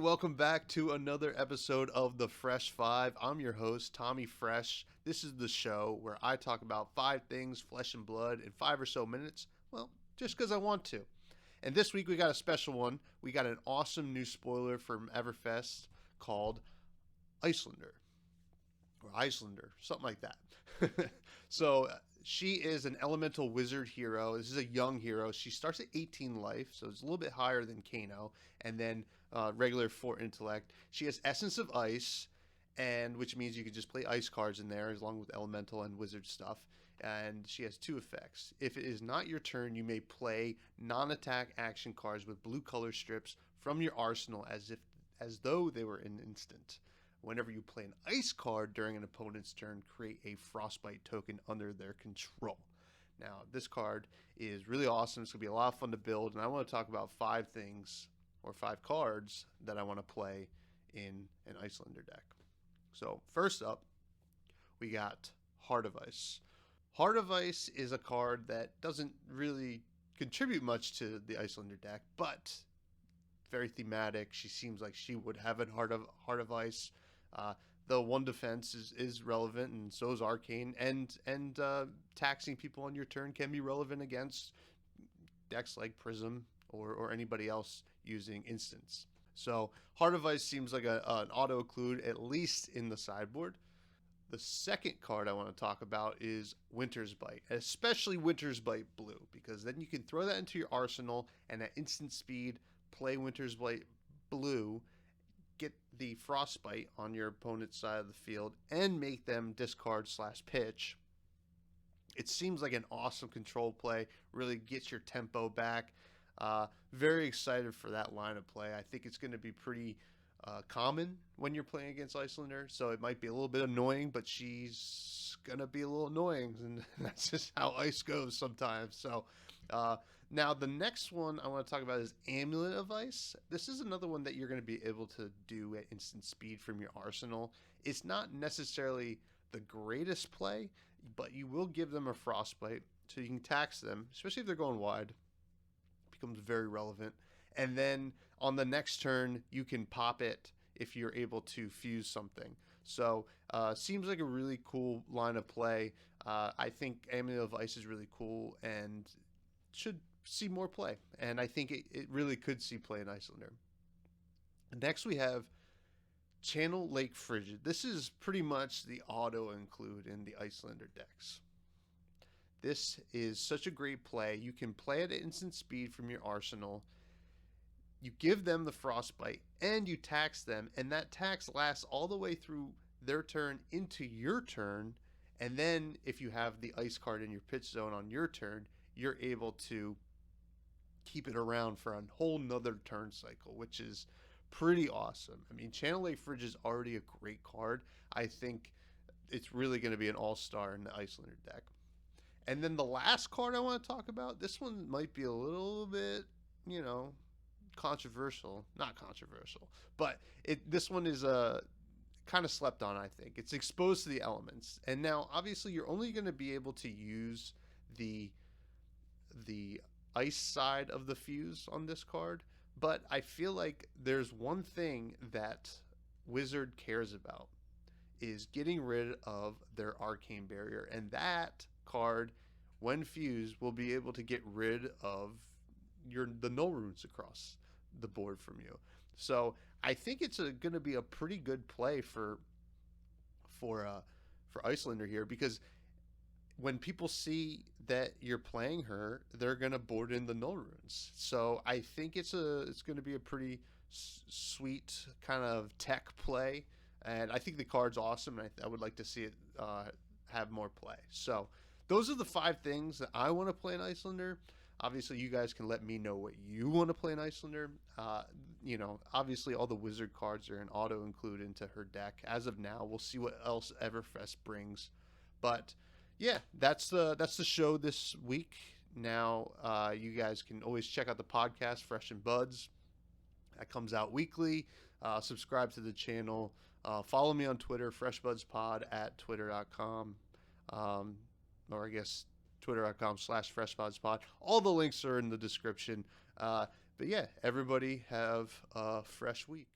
welcome back to another episode of the Fresh Five. I'm your host, Tommy Fresh. This is the show where I talk about 5 things, flesh and blood, in 5 or so minutes. Well, just because I want to. And this week we got a special one. We got an awesome new spoiler from Everfest called Iyslander. Or Iyslander, something like that. So she is an elemental wizard hero. This is a young hero. She starts at 18 life, so it's a little bit higher than Kano, and then regular 4 intellect. She has Essence of Ice, and which means you can just play ice cards in there, along with elemental and wizard stuff. And she has 2 effects. If it is not your turn, you may play non-attack action cards with blue color strips from your arsenal as though they were an instant. Whenever you play an ice card during an opponent's turn, create a frostbite token under their control. Now, this card is really awesome. It's going to be a lot of fun to build, and I want to talk about 5 things or 5 cards that I want to play in an Iyslander deck. So, first up, we got Heart of Ice. Heart of Ice is a card that doesn't really contribute much to the Iyslander deck, but very thematic. She seems like she would have a Heart of Ice. The 1 defense is relevant, and so is Arcane, and taxing people on your turn can be relevant against decks like Prism or anybody else using instants. So Heart of Ice seems like an auto occlude, at least in the sideboard. The second card I want to talk about is Winter's Bite, especially Winter's Bite Blue, because then you can throw that into your arsenal and at instant speed play Winter's Bite Blue, get the frostbite on your opponent's side of the field, and make them discard/pitch. It seems like an awesome control play, really gets your tempo back. Very excited for that line of play. I think it's going to be pretty common when you're playing against Iyslander, so it might be a little bit annoying, but she's going to be a little annoying, and that's just how ice goes sometimes. So now the next one I want to talk about is Amulet of Ice. This is another one that you're going to be able to do at instant speed from your arsenal. It's not necessarily the greatest play, but you will give them a frostbite, so you can tax them, especially if they're going wide. It becomes very relevant. And then on the next turn, you can pop it if you're able to fuse something. So seems like a really cool line of play. I think Amulet of Ice is really cool and should see more play. And I think it really could see play in Iyslander. Next we have Channel Lake Frigid. This is pretty much the auto include in the Iyslander decks. This is such a great play. You can play it at instant speed from your arsenal. You give them the frostbite and you tax them, and that tax lasts all the way through their turn into your turn. And then if you have the ice card in your pitch zone on your turn, you're able to keep it around for a whole nother turn cycle, which is pretty awesome. I mean, Channel Lake Fridge is already a great card. I think it's really going to be an all-star in the Iyslander deck. And then the last card I want to talk about, this one might be a little bit, controversial. Not controversial, but this one is kind of slept on, I think. It's exposed to the elements. And now, obviously, you're only going to be able to use the ice side of the fuse on this card, but I feel like there's one thing that Wizard cares about is getting rid of their arcane barrier, and that card, when fused, will be able to get rid of the null runes across the board from you. So I think it's going to be a pretty good play for Iyslander here, because when people see that you're playing her, they're going to board in the null runes. So I think it's going to be a pretty sweet kind of tech play, and I think the card's awesome, and I would like to see it have more play. So those are the 5 things that I want to play in Iyslander. Obviously, you guys can let me know what you want to play in Iyslander. Obviously, all the wizard cards are an auto include into her deck. As of now, we'll see what else Everfest brings. But yeah, that's the show this week. Now, you guys can always check out the podcast, Fresh and Buds. That comes out weekly. Subscribe to the channel. Follow me on Twitter, FreshBudsPod at twitter.com. Or I guess twitter.com/FreshBudsPod. All the links are in the description. But yeah, everybody have a fresh week.